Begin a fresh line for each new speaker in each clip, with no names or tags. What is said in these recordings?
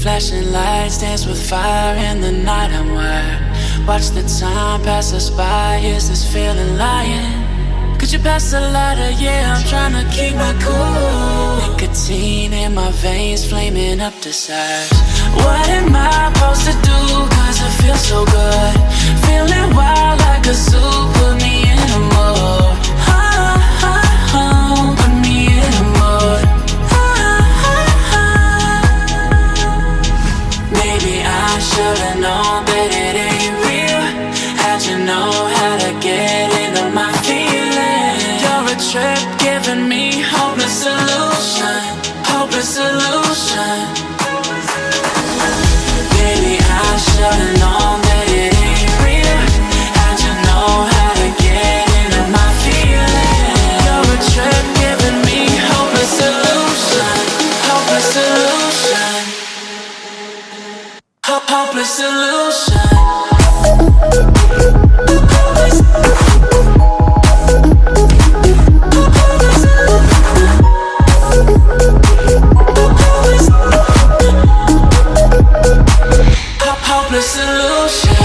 Flashing lights dance with fire in the night. I'm wired. Watch the time pass us by. Is this feeling lying? Could you pass the lighter? Yeah, I'm trying to keep my cool. Nicotine in my veins, flaming up the sides. What am I supposed to do? Cause it feels so good. Feeling wild like a zoo. Put me in a mood. Put me in a mood. Maybe I should've known that it ain't real. How'd you know how to get into my feelings? You're a trip giving me hopeless solution. Hopeless solution. Baby, I should've known that it ain't real. How'd you know how to get into my feelings? You're a trip giving me hopeless solution. Hopeless solution. Hopeless solution. Hopeless solution.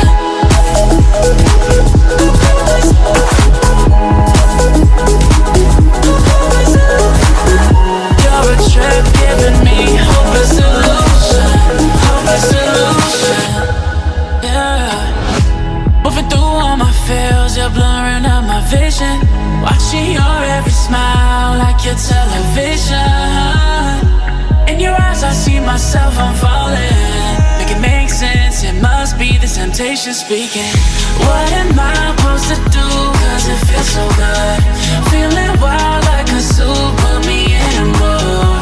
You're a trip giving me hopeless solution. Hopeless solution. Yeah. Moving through all my feels, you're blurring out my vision. Watching your every smile like your television. In your eyes I see myself, I'm falling. Make it make sense, it must be the temptation speaking. What am I supposed to do? Cause it feels so good. Feeling wild like a zoo. Put me in a mood.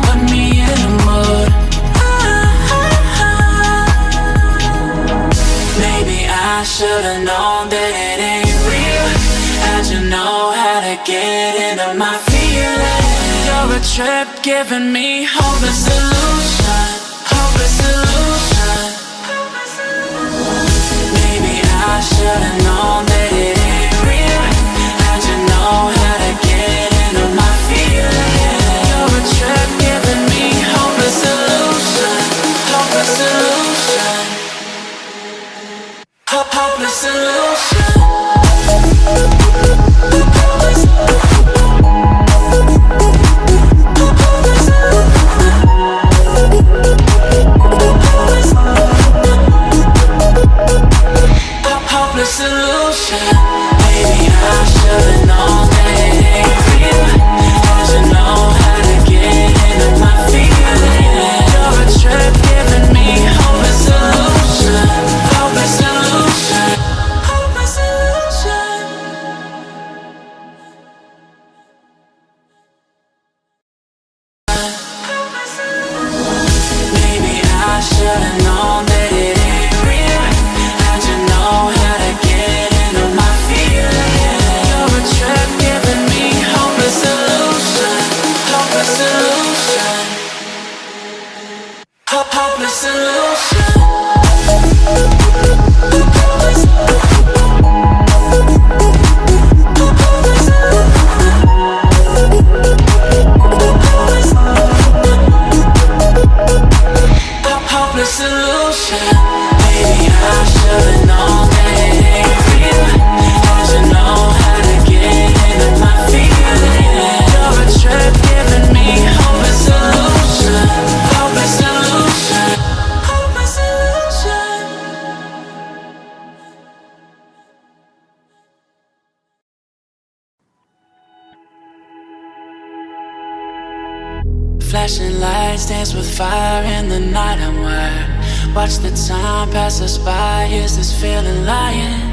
Put me in a mood. Maybe I should've known that it ain't real. How'd you know how to get into my feelings? You're a trip giving me hopeless solution. Hopeless solution. Maybe I should've known that it ain't real. How'd you know how to get into my feelings? You're a trip giving me hopeless solution. Hopeless solution. Hopeless solution. Hopeless solution. Maybe I should've known that it ain't real. How'd you know how to get into my feelings? You're a trip giving me hopeless solution. Hopeless solution. Hopeless solution. Maybe I should've known that it ain't real. How'd you know how to get into my feelings? You're a trip giving me hopeless solution. Hopeless solution. Hopeless solution. Hopeless solution. Maybe I should've known that it ain't real. How'd you know how to get into my feelings? You're a trip giving me hopeless solution. Hopeless solution. Hopeless solution. Flashing lights dance with fire in the night. I'm wired. Watch the time pass us by. Is this feeling lying?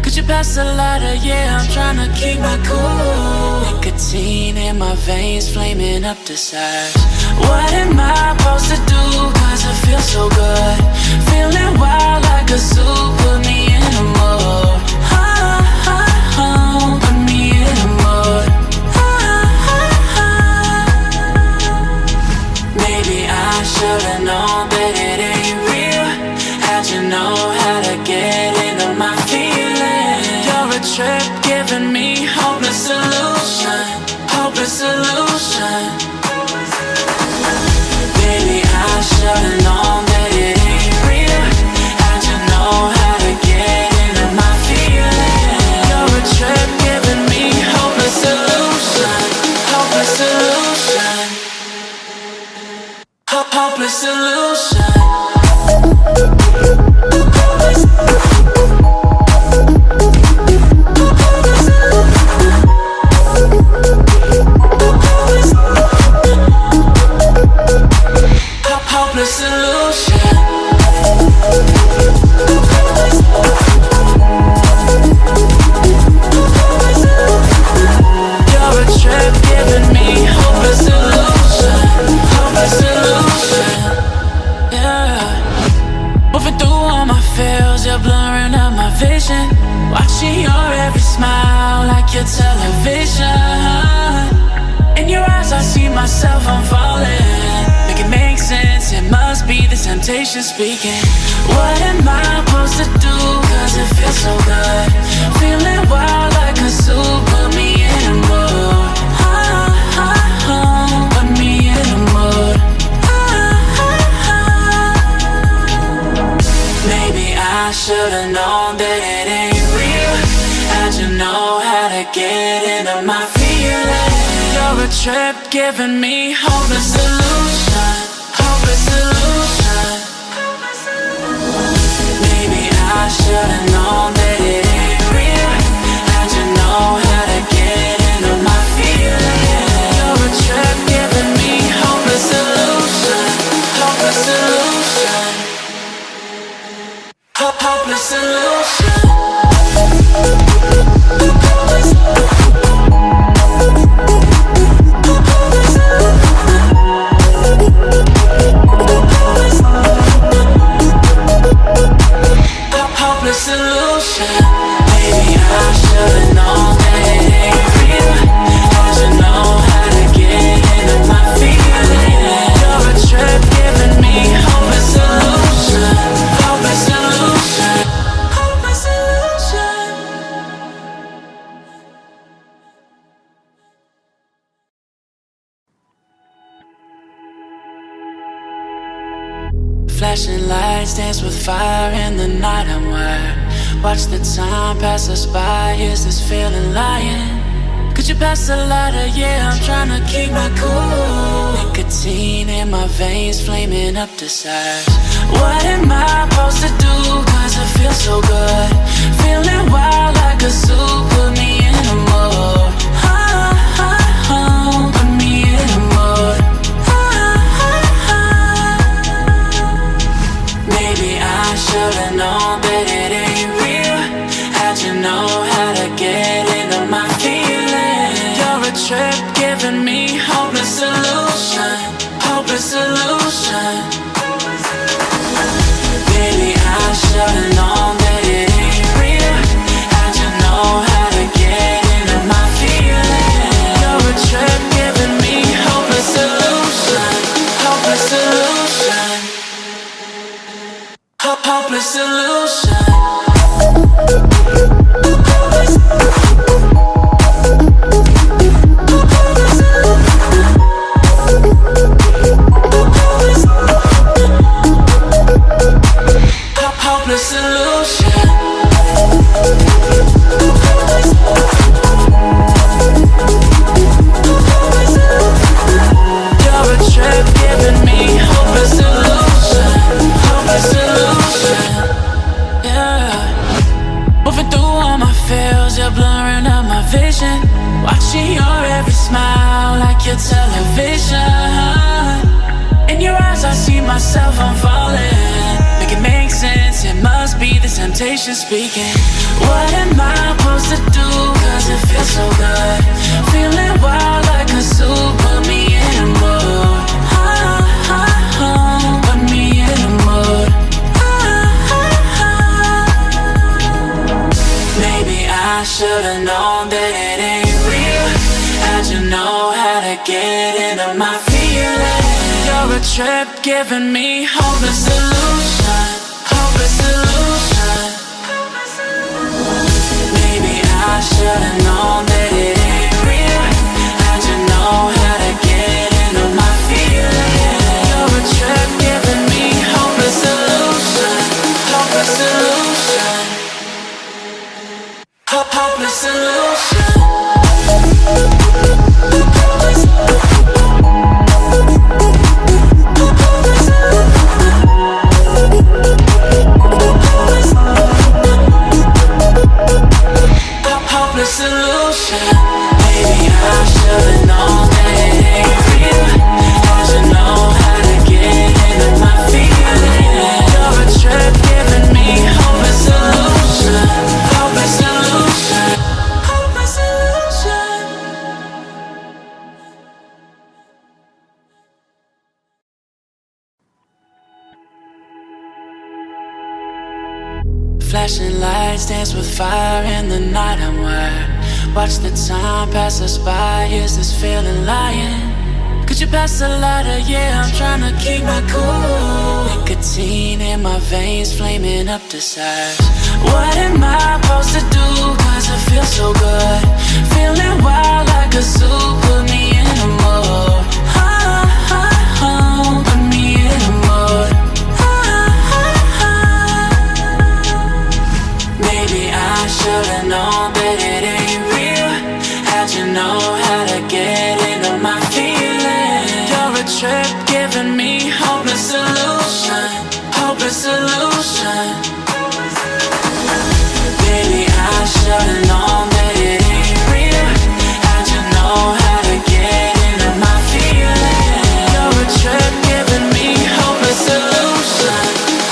Could you pass the lighter? Yeah, I'm trying to keep my cool. Nicotine in my veins, flaming up the sides. What am I supposed to do? Cause it feels so good. Feeling wild like a zoo. Put me in a mood. Put me in a mood. Maybe I should've known that it ain't real. How'd you know how to get into my feelings? You're a trip giving me hopeless solution. Hopeless solution. Baby, temptation speaking. What am I supposed to do? Cause it feels so good. Feeling wild like a zoo. Put me in a mood. Put me in a mood. Maybe I should've known that it ain't real. How'd you know how to get into my feelings? You're a trip giving me hopeless solution. Hopeless solution. Maybe I should've known that it ain't real. How'd you know how to get into my feelings? You're a trip giving me hopeless solution. Hopeless solution. Hopeless solution. Hopeless solution. Maybe I should've known that it ain't real. How'd you know how to get into my feelings? You're a trip giving me hopeless solution. Hopeless solution. Hopeless solution. Flashing lights dance with fire in the night. I'm wired. Watch the time pass us by. Is this feeling lying? Could you pass the lighter? Yeah, I'm trying to keep my cool. Nicotine in my veins, flaming up desires. What am I supposed to do? Cause it feels so good. Feeling wild like a zoo. Put me in a mood. Put me in a mood. Maybe I should've known that it ain't real. How'd you know how to get into my feelings? You're a trip giving me hopeless solution. Hopeless solution. Maybe I should've known that it ain't real. How'd you know how to get into my feelings? You're a trip giving me hopeless solution. Hopeless solution. Hopeless solution. Hopeless solution. You're a trip giving me hopeless solution. Hopeless solution. Yeah. Moving through all my feels, you're blurring out my vision. Watching your every smile like your television. In your eyes I see myself, I'm falling. Make it make sense, it must be the temptation speaking. What am I supposed to do? Cause it feels so good. Feeling wild like a zoo. Put me in a mood. Put me in a mood. Maybe I should've known that it ain't real. How'd you know how to get into my feelings? You're a trip giving me hopeless solution. Hopeless solution. Maybe I should've known that it ain't real. How'd you know how to get into my feelings? You're a trip giving me hopeless solution. Hopeless solution. Hopeless solution. Hopeless solution. Maybe I should've known that it ain't real. How'd you know how to get into my feelings? You're a trip giving me hopeless solution. Hopeless solution. Hopeless solution. Flashing lights dance with fire in the night. I'm wired. Watch the time pass us by. Is this feeling lying? Could you pass the lighter? Yeah, I'm trying to keep my cool. Nicotine in my veins, flaming up the sides. What am I supposed to do? Cause it feels so good. Feeling wild like a zoo. Put me in a mood. Put me in a mood. Maybe I should've known that it ain't real. How'd you know how to get into my feelings? You're a trip giving me hopeless solution. Hopeless solution. Baby, I should've known that it ain't real. How'd you know how to get into my feelings? You're a trip giving me hopeless solution.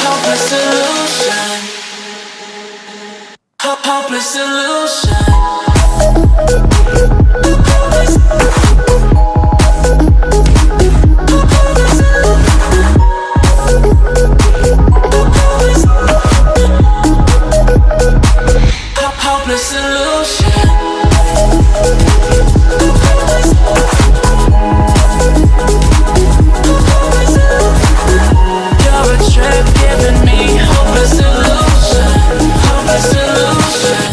Hopeless solution. Hopeless solution. Hopeless solution. You're a trip giving me hopeless solution. Hopeless solution.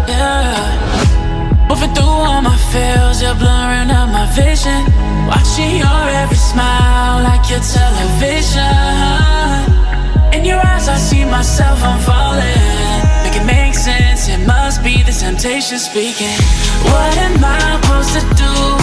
Yeah. Moving through all my feels, you're blurring out my vision. Watching your every smile like your television. In your eyes I see myself, I'm falling. Make it make sense, it must be the temptation speaking. What am I supposed to do?